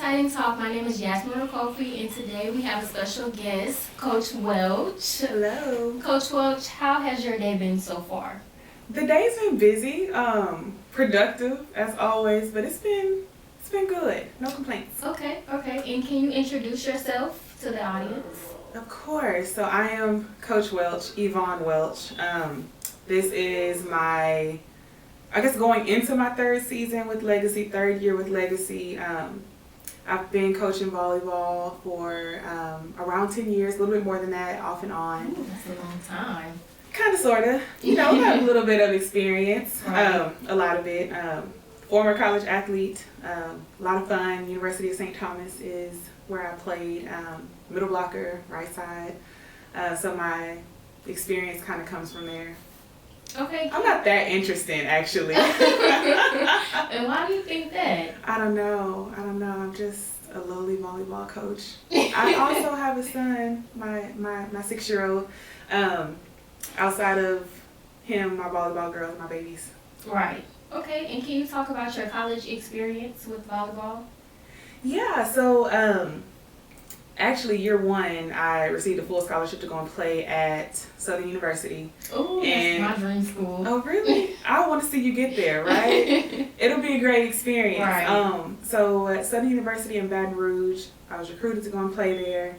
Exciting Talk. My name is Yasmin Riculfy, and today we have a special guest, Coach Welch. Hello. Coach Welch, how has your day been so far? The day's been busy, productive as always, but it's been good. No complaints. Okay. And can you introduce yourself to the audience? Of course. So I am Coach Welch, Evon Welch. This is my, I guess, going into my third season with Legacy, third year with Legacy. I've been coaching volleyball for around 10 years, a little bit more than that, off and on. Ooh, that's a long time. Kind of, sort of. You know, got a little bit of experience, Right. a lot of it. Former college athlete, a lot of fun. University of St. Thomas is where I played, middle blocker, right side. So my experience kind of comes from there. Okay. I'm not that interesting, actually. And why do you think that? I don't know. I'm just a lowly volleyball coach. I also have a son, my 6-year-old. Outside of him, my volleyball girls, my babies. Right. Okay. And can you talk about your college experience with volleyball? Yeah. So actually, year one, I received a full scholarship to go and play at Southern University. Oh, that's my dream school. Oh, really? I want to see you get there, right? It'll be a great experience. Right. So at Southern University in Baton Rouge, I was recruited to go and play there.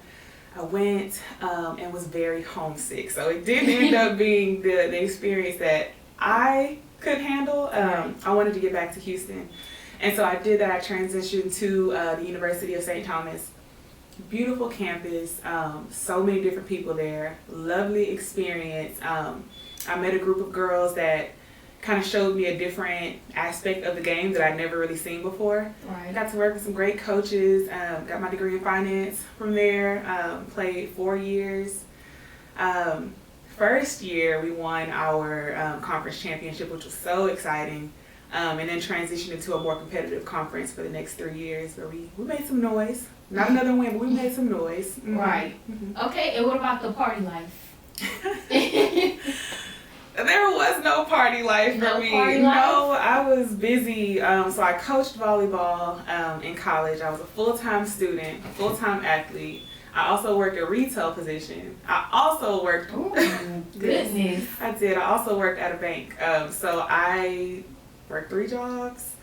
I went and was very homesick. So it didn't end up being the experience that I could handle. I wanted to get back to Houston. And so I did that. I transitioned to the University of St. Thomas. Beautiful campus, so many different people there, lovely experience. I met a group of girls that kind of showed me a different aspect of the game that I'd never really seen before. Right. Got to work with some great coaches, got my degree in finance from there, played 4 years. First year we won our conference championship, which was so exciting. And then transitioned into a more competitive conference for the next 3 years where we made some noise. Not another win, but we made some noise. Mm-hmm. Right. Mm-hmm. Okay, and what about the party life? There was no party life for No me. party life? No, I was busy. So I coached volleyball in college. I was a full-time student, a full-time athlete. I also worked a retail position. I also worked... Ooh, goodness. I did. I also worked at a bank. So I worked 3 jobs.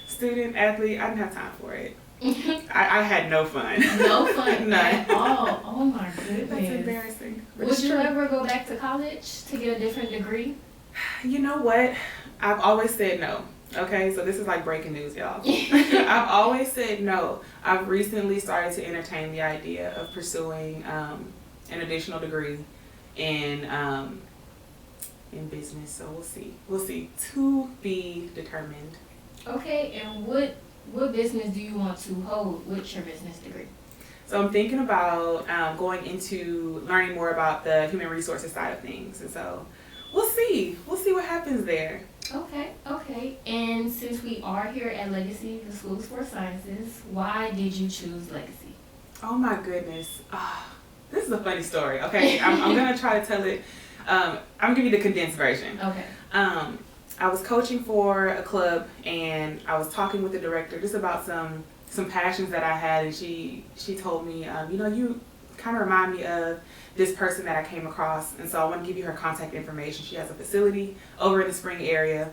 Student, athlete. I didn't have time for it. I had no fun. No fun None. at all. Oh my goodness. That's embarrassing. But Would it's you true. ever go back to college to get a different degree? You know what? I've always said no. Okay, so this is like breaking news, y'all. I've always said no. I've recently started to entertain the idea of pursuing an additional degree in business. So we'll see. We'll see. To be determined. Okay, and what business do you want to hold with your business degree? So I'm thinking about going into learning more about the human resources side of things. And so we'll see. We'll see what happens there. Okay. And since we are here at Legacy, the School of Sports Sciences, why did you choose Legacy? Oh my goodness. This is a funny story, okay? I'm going to try to tell it. I'm going to give you the condensed version. Okay. I was coaching for a club and I was talking with the director just about some passions that I had, and she told me, you kind of remind me of this person that I came across, and so I want to give you her contact information. She has a facility over in the Spring area.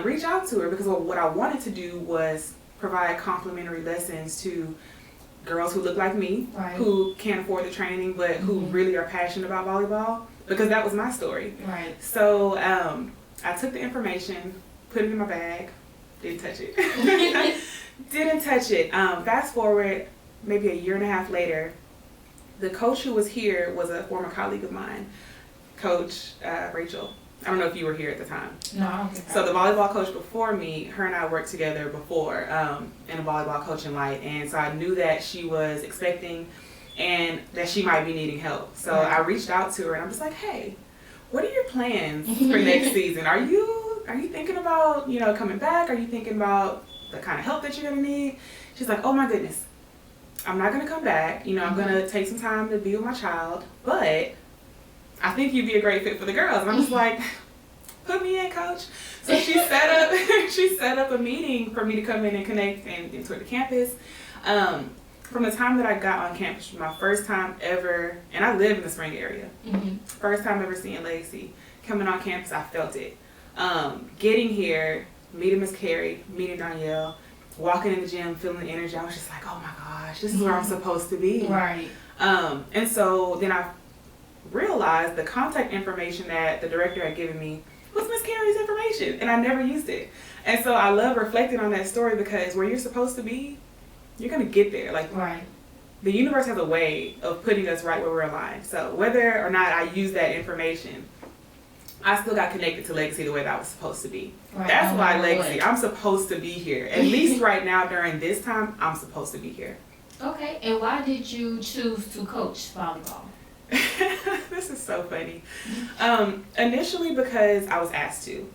Reach out to her, because what I wanted to do was provide complimentary lessons to girls who look like me, Right. who can't afford the training, but who really are passionate about volleyball, because that was my story. Right. So I took the information, put it in my bag, didn't touch it. Didn't touch it. Fast forward maybe a year and a half later, the coach who was here was a former colleague of mine, Coach Rachel. I don't know if you were here at the time. No, I don't think So the volleyball coach before me, her and I worked together before in a volleyball coaching light, and so I knew that she was expecting and that she might be needing help. So Right. I reached out to her and I'm just like, hey, what are your plans for next season? Are you thinking about coming back? Are you thinking about the kind of help that you're gonna need? She's like, oh my goodness, I'm not gonna come back. I'm gonna take some time to be with my child, but I think you'd be a great fit for the girls. And I'm just like, put me in, coach. So she set up a meeting for me to come in and connect and tour the campus. From the time that I got on campus, my first time ever, and I live in the Spring area, first time ever seeing Legacy, coming on campus, I felt it. Getting here, meeting Miss Carrie, meeting Danielle, walking in the gym, feeling the energy, I was just like, oh my gosh, this is where I'm supposed to be. Right. And so then I realized the contact information that the director had given me was Miss Carrie's information, and I never used it. And so I love reflecting on that story, because where you're supposed to be, you're gonna get there. Like, right. The universe has a way of putting us right where we're aligned. So whether or not I use that information, I still got connected to Legacy the way that I was supposed to be. Right. That's why Legacy, I'm supposed to be here. At least right now during this time, I'm supposed to be here. Okay, and why did you choose to coach volleyball? This is so funny. Initially because I was asked to.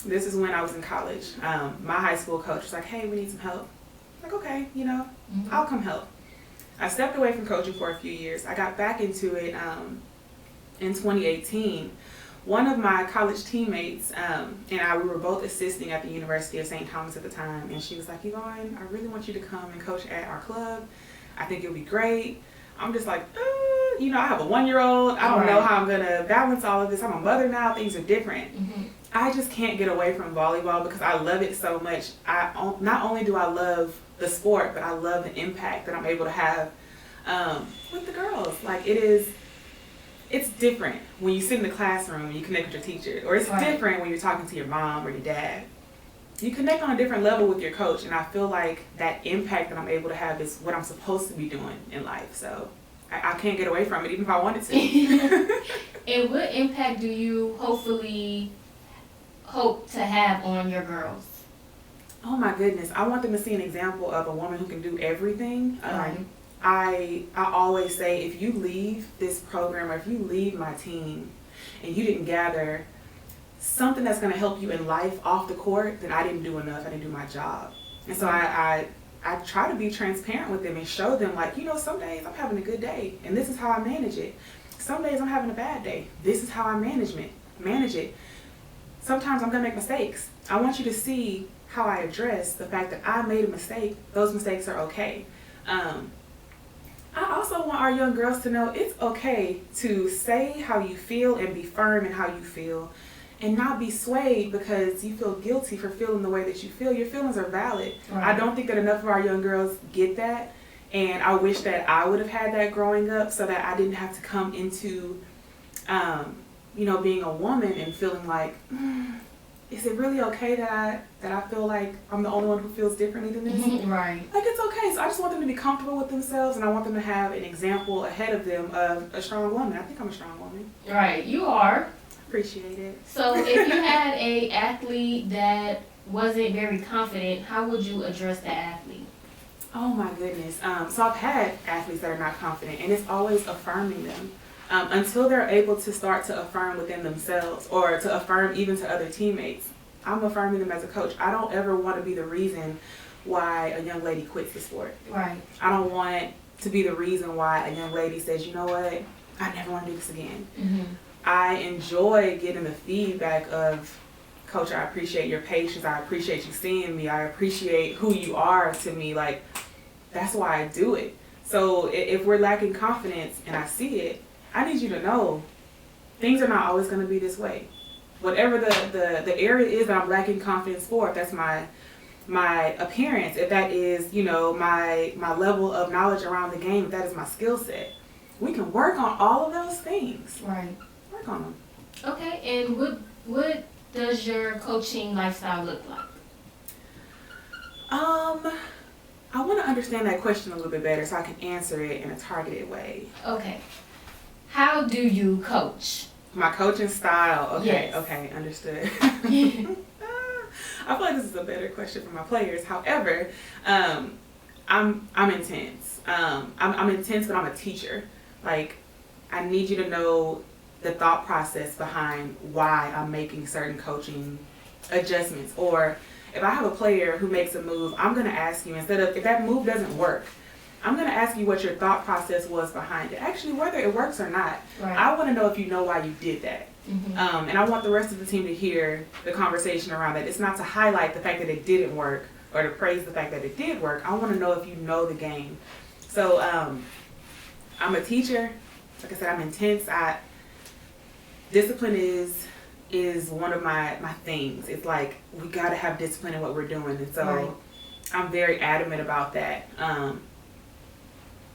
This is when I was in college. My high school coach was like, hey, we need some help. I'm like, okay, I'll come help. I stepped away from coaching for a few years. I got back into it in 2018. One of my college teammates and I, we were both assisting at the University of St. Thomas at the time, and she was like, Evon, I really want you to come and coach at our club. I think it'll be great. I'm just like, I have a 1-year-old. I don't know how I'm going to balance all of this. I'm a mother now. Things are different. I just can't get away from volleyball because I love it so much. Not only do I love the sport, but I love the impact that I'm able to have with the girls. Like, it's different when you sit in the classroom and you connect with your teacher, or it's different when you're talking to your mom or your dad. You connect on a different level with your coach, and I feel like that impact that I'm able to have is what I'm supposed to be doing in life. So I can't get away from it, even if I wanted to. And what impact do you hope to have on your girls? Oh my goodness, I want them to see an example of a woman who can do everything. I always say, if you leave this program, or if you leave my team and you didn't gather something that's going to help you in life off the court, then I didn't do enough. I didn't do my job. And so I try to be transparent with them and show them, like, some days I'm having a good day and this is how I manage it. Some days I'm having a bad day. This is how I manage it. Sometimes I'm going to make mistakes. I want you to see how I address the fact that I made a mistake. Those mistakes are okay. I also want our young girls to know it's okay to say how you feel and be firm in how you feel, and not be swayed because you feel guilty for feeling the way that you feel. Your feelings are valid. I don't think that enough of our young girls get that, and I wish that I would have had that growing up so that I didn't have to come into being a woman and feeling like, is it really okay that I feel like I'm the only one who feels differently than this? Right. Like, it's okay. So I just want them to be comfortable with themselves, and I want them to have an example ahead of them of a strong woman. I think I'm a strong woman. Right, you are. Appreciate it. So if you had a athlete that wasn't very confident, how would you address that athlete? Oh my goodness. So I've had athletes that are not confident, and it's always affirming them. Until they're able to start to affirm within themselves, or to affirm even to other teammates, I'm affirming them as a coach. I don't ever want to be the reason why a young lady quits the sport. Right. I don't want to be the reason why a young lady says, you know what, I never want to do this again. I enjoy getting the feedback of, Coach, I appreciate your patience. I appreciate you seeing me. I appreciate who you are to me. Like, that's why I do it. So if we're lacking confidence and I see it, I need you to know things are not always going to be this way. Whatever the area is that I'm lacking confidence for, if that's my appearance, if that is, my level of knowledge around the game, if that is my skill set, we can work on all of those things. Right. Work on them. Okay, and what does your coaching lifestyle look like? I want to understand that question a little bit better so I can answer it in a targeted way. Okay. How do you coach? My coaching style. Okay. Yes. Okay. Understood. I feel like this is a better question for my players. However, I'm intense. I'm intense, but I'm a teacher. Like, I need you to know the thought process behind why I'm making certain coaching adjustments. Or if I have a player who makes a move, I'm going to ask you, instead of, if that move doesn't work, I'm going to ask you what your thought process was behind it. Actually, whether it works or not. Right. I want to know if you know why you did that. Mm-hmm. And I want the rest of the team to hear the conversation around that. It's not to highlight the fact that it didn't work or to praise the fact that it did work. I want to know if you know the game. So I'm a teacher. Like I said, I'm intense. Discipline is one of my things. It's like we got to have discipline in what we're doing. And so right. I'm very adamant about that.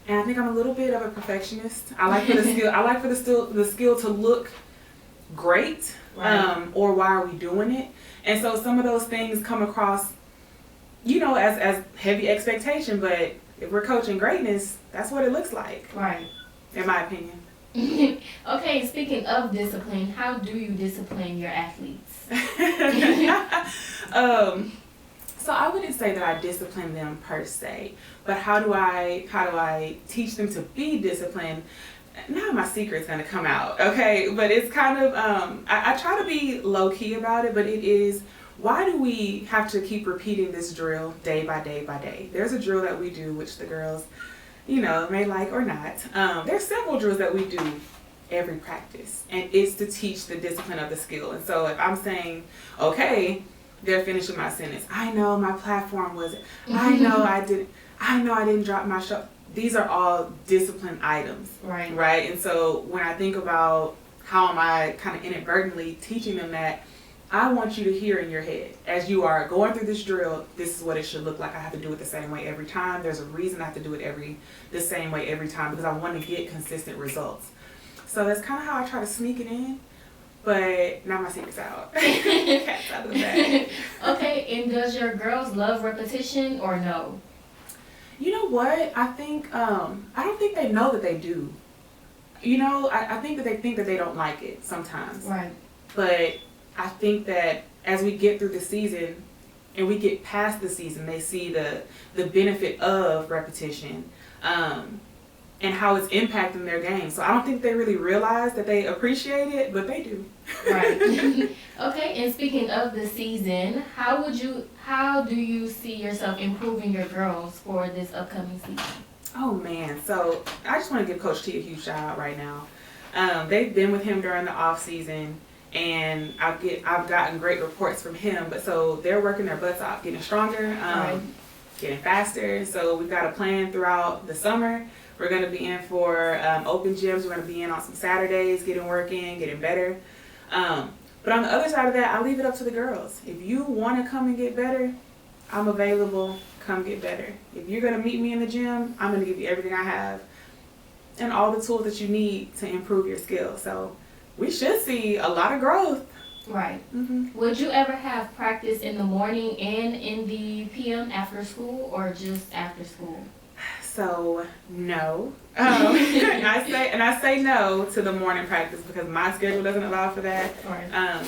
And I think I'm a little bit of a perfectionist. I like for the skill. I like for the skill to look great. Right. Or why are we doing it? And so some of those things come across, as heavy expectation. But if we're coaching greatness, that's what it looks like. Right. In my opinion. Okay. Speaking of discipline, how do you discipline your athletes? So I wouldn't say that I discipline them per se, but how do I teach them to be disciplined? Now my secret's gonna come out, okay? But it's kind of I try to be low key about it, but it is, why do we have to keep repeating this drill day by day by day? There's a drill that we do which the girls, may like or not. There's several drills that we do every practice, and it's to teach the discipline of the skill. And so if I'm saying, okay, they're finishing my sentence, I know my platform wasn't, I know I didn't drop my shot. These are all discipline items, right? And so when I think about how am I kind of inadvertently teaching them that, I want you to hear in your head, as you are going through this drill, this is what it should look like. I have to do it the same way every time. There's a reason I have to do it the same way every time, because I want to get consistent results. So that's kind of how I try to sneak it in. But now my secret's out. Cat's out of the bag. Okay, and does your girls love repetition or no? You know what? I think, I don't think they know that they do. I think that they think that they don't like it sometimes. Right. But I think that as we get through the season and we get past the season, they see the benefit of repetition. And how it's impacting their game. So I don't think they really realize that they appreciate it, but they do. Right. Okay, and speaking of the season, how do you see yourself improving your girls for this upcoming season? Oh man, so I just want to give Coach T a huge shout out right now. They've been with him during the off season, and I've gotten great reports from him. But so they're working their butts off, getting stronger, getting faster. So we've got a plan throughout the summer. We're going to be in for open gyms. We're going to be in on some Saturdays, getting work in, getting better. But on the other side of that, I leave it up to the girls. If you want to come and get better, I'm available. Come get better. If you're going to meet me in the gym, I'm going to give you everything I have and all the tools that you need to improve your skills. So we should see a lot of growth. Right. Mm-hmm. Would you ever have practice in the morning and in the PM after school, or just after school? So no, I say no to the morning practice because my schedule doesn't allow for that. Right.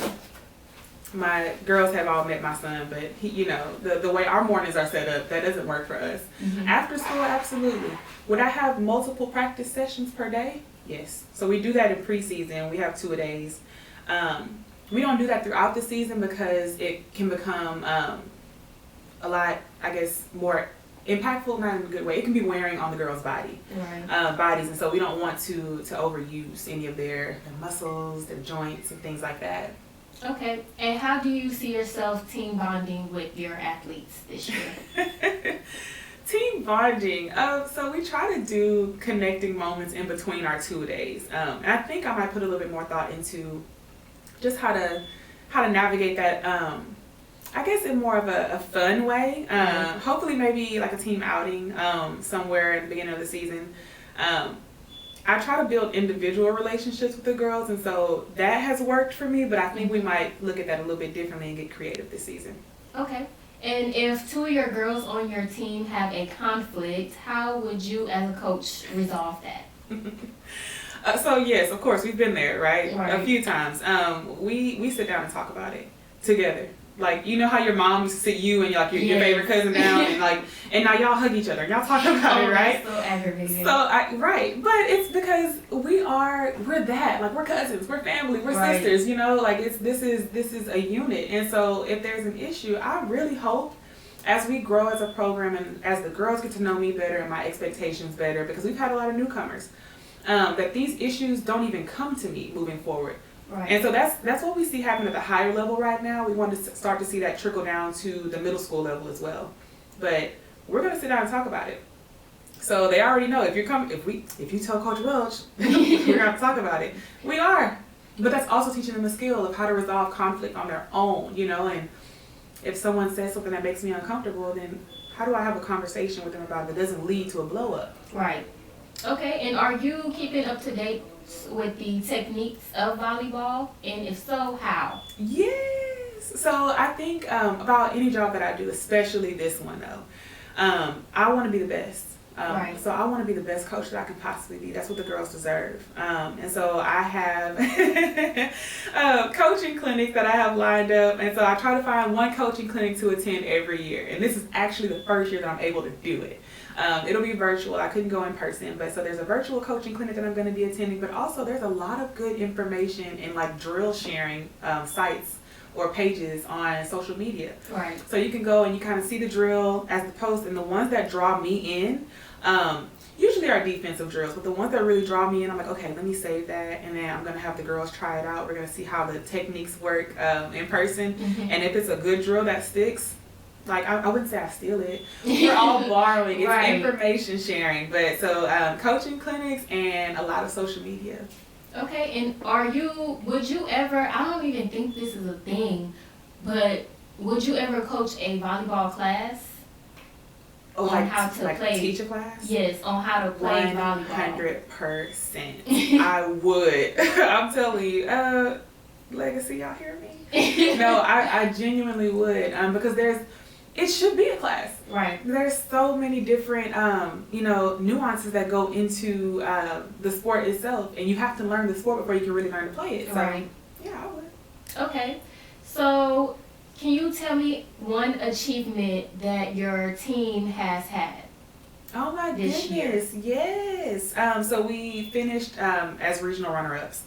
My girls have all met my son, but he, the way our mornings are set up, that doesn't work for us. Mm-hmm. After school, absolutely. Would I have multiple practice sessions per day? Yes. So we do that in preseason. We have 2-a-days. We don't do that throughout the season because it can become a lot, I guess, more impactful, not in a good way. It can be wearing on the girls' bodies, and so we don't want to overuse any of their muscles, their joints, and things like that. Okay, and how do you see yourself team bonding with your athletes this year? Team bonding. So we try to do connecting moments in between our 2-a-days, and I think I might put a little bit more thought into just how to navigate that. I guess in more of a fun way. Hopefully maybe like a team outing somewhere at the beginning of the season. I try to build individual relationships with the girls, and so that has worked for me, but I think we might look at that a little bit differently and get creative this season. Okay. And if 2 of your girls on your team have a conflict, how would you as a coach resolve that? So yes, of course, we've been there, right? Right. A few times. We sit down and talk about it together. Like, you know how your mom used to sit you and your favorite cousin down and now y'all hug each other and y'all talk about it, right? So aggravating. Right. But it's because we're that. Like, we're cousins, we're family, we're sisters, this is a unit. And so if there's an issue, I really hope as we grow as a program and as the girls get to know me better and my expectations better, because we've had a lot of newcomers, that these issues don't even come to me moving forward. Right. And so that's what we see happen at the higher level right now. We want to start to see that trickle down to the middle school level as well. But we're going to sit down and talk about it. So they already know if you tell Coach Welch, we're going to talk about it. We are. But that's also teaching them a skill of how to resolve conflict on their own, you know. And if someone says something that makes me uncomfortable, then how do I have a conversation with them about it that doesn't lead to a blow up? Right. Okay. And are you keeping up to date with the techniques of volleyball? And if so, how? Yes. So I think about any job that I do, especially this one though, I want to be the best. Right. So I want to be the best coach that I can possibly be. That's what the girls deserve. And so I have coaching clinics that I have lined up. And so I try to find one coaching clinic to attend every year. And this is actually the first year that I'm able to do it. It'll be virtual. I couldn't go in person. But so there's a virtual coaching clinic that I'm going to be attending. But also there's a lot of good information and like drill sharing sites or pages on social media. Right. So you can go and you kind of see the drill as the post, and the ones that draw me in, usually are defensive drills, but the ones that really draw me in, I'm like, okay, let me save that, and then I'm going to have the girls try it out. We're going to see how the techniques work in person, and if it's a good drill that sticks, like I wouldn't say I steal it. We're all borrowing. It's Right. information sharing, but so coaching clinics and a lot of social media. Okay, and would you ever, I don't even think this is a thing, but would you ever coach a volleyball class? Oh, On how to play. Teach a class? Yes, on how to play volleyball. 100%. I would. I'm telling you. Legacy, y'all hear me? No, I genuinely would. Because it should be a class. Right. There's so many different, nuances that go into the sport itself, and you have to learn the sport before you can really learn to play it. So, Right. Yeah, I would. Okay, so can you tell me one achievement that your team has had? Oh my This goodness, yes. So we finished as regional runner-ups,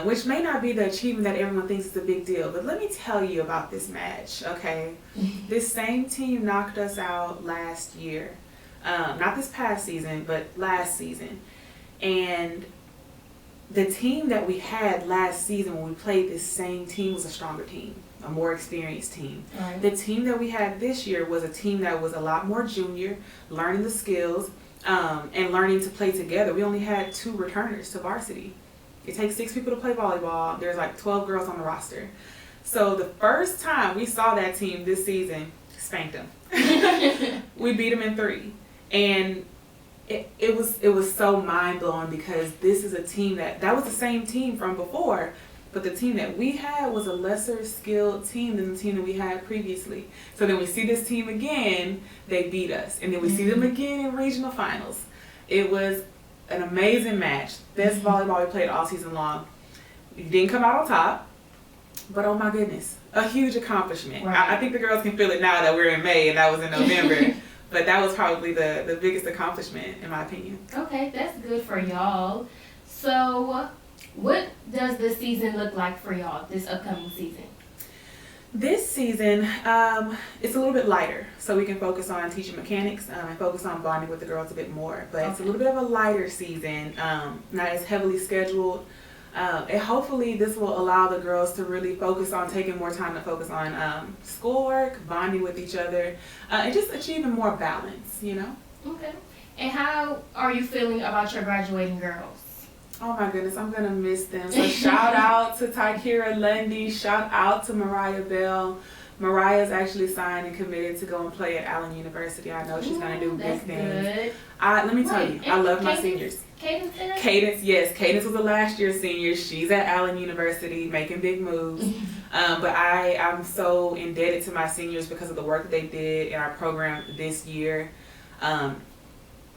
which may not be the achievement that everyone thinks is a big deal, but let me tell you about this match, okay? This same team knocked us out last year. Not this past season, but last season. And the team that we had last season when we played this same team was a stronger team, a more experienced team. Right. The team that we had this year was a team that was a lot more junior, learning the skills, and learning to play together. We only had 2 returners to varsity. It takes 6 people to play volleyball. There's like 12 girls on the roster. So the first time we saw that team this season, spanked them. We beat them in 3. And it was so mind-blowing, because this is a team that was the same team from before, but the team that we had was a lesser skilled team than the team that we had previously. So then we see this team again, they beat us. And then we see them again in regional finals. It was an amazing match. Best volleyball we played all season long. We didn't come out on top, but oh my goodness, a huge accomplishment. Right. I think the girls can feel it now that we're in May and that was in November. But that was probably the biggest accomplishment, in my opinion. Okay, that's good for y'all. So what does this season look like for y'all, this upcoming season? This season, it's a little bit lighter, so we can focus on teaching mechanics and focus on bonding with the girls a bit more. But It's a little bit of a lighter season, not as heavily scheduled. And hopefully this will allow the girls to really focus on taking more time to focus on schoolwork, bonding with each other, and just achieving more balance, you know? Okay. And how are you feeling about your graduating girls? Oh my goodness, I'm gonna miss them. So shout out to Tykira Lundy, shout out to Mariah Bell. Mariah's actually signed and committed to go and play at Allen University. I know she's gonna do big things. Good. Let me tell you, I love my seniors. Cadence there? Cadence, yes. Cadence was a last year senior. She's at Allen University making big moves. But I'm so indebted to my seniors because of the work that they did in our program this year.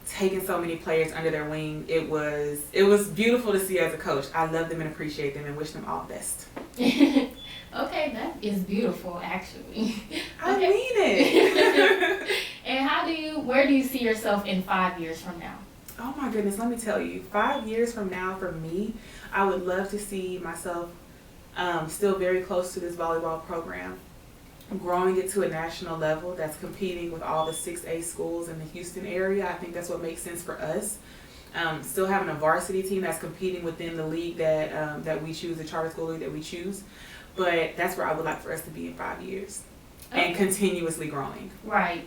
Taking so many players under their wing, it was beautiful to see as a coach. I love them and appreciate them and wish them all the best. Okay, that is beautiful, actually. I mean it. And where do you see yourself in 5 years from now? Oh my goodness, let me tell you, 5 years from now for me, I would love to see myself still very close to this volleyball program. growing it to a national level that's competing with all the 6A schools in the Houston area. I think that's what makes sense for us. Still having a varsity team that's competing within the league that we choose, the charter school league that we choose. But that's where I would like for us to be in 5 years. Okay. And continuously growing. Right.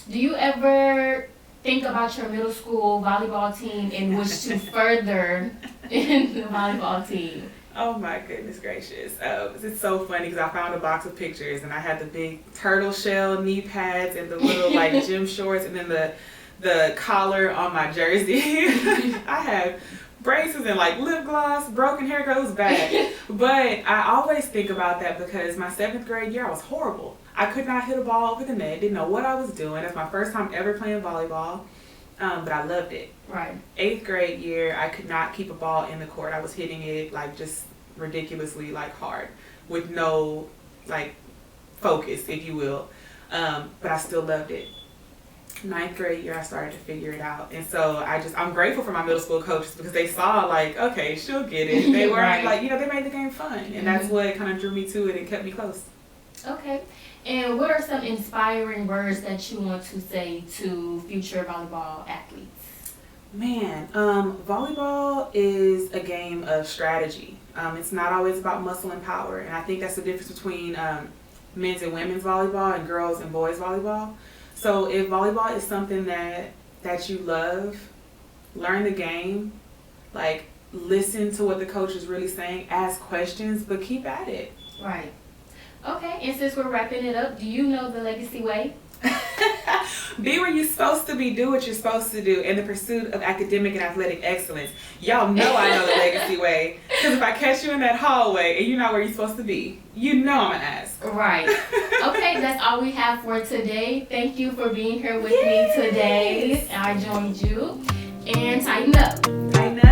Do you ever think about your middle school volleyball team and wish to further in the volleyball team? Oh my goodness gracious. It's so funny because I found a box of pictures and I had the big turtle shell knee pads and the little like gym shorts and then the collar on my jersey. I had braces and like lip gloss, broken hair, it was bad. But I always think about that because my 7th grade year I was horrible. I could not hit a ball over the net, didn't know what I was doing. That's my first time ever playing volleyball, but I loved it. Right. 8th grade year, I could not keep a ball in the court. I was hitting it like just ridiculously like hard with no like focus, if you will. But I still loved it. 9th grade year, I started to figure it out. And so I'm grateful for my middle school coaches because they saw like, okay, she'll get it. They were right. Like, they made the game fun. And that's what kind of drew me to it and kept me close. Okay. And what are some inspiring words that you want to say to future volleyball athletes? Man, volleyball is a game of strategy. It's not always about muscle and power. And I think that's the difference between men's and women's volleyball and girls and boys volleyball. So if volleyball is something that you love, learn the game, like listen to what the coach is really saying, ask questions, but keep at it. Right. Okay, and since we're wrapping it up, do you know the Legacy way? Be where you're supposed to be, do what you're supposed to do in the pursuit of academic and athletic excellence. Y'all know I know the Legacy way. Because if I catch you in that hallway and you're not where you're supposed to be, you know I'm going to ask. Right. Okay, that's all we have for today. Thank you for being here with me today. I joined you. And tighten up. Tighten up.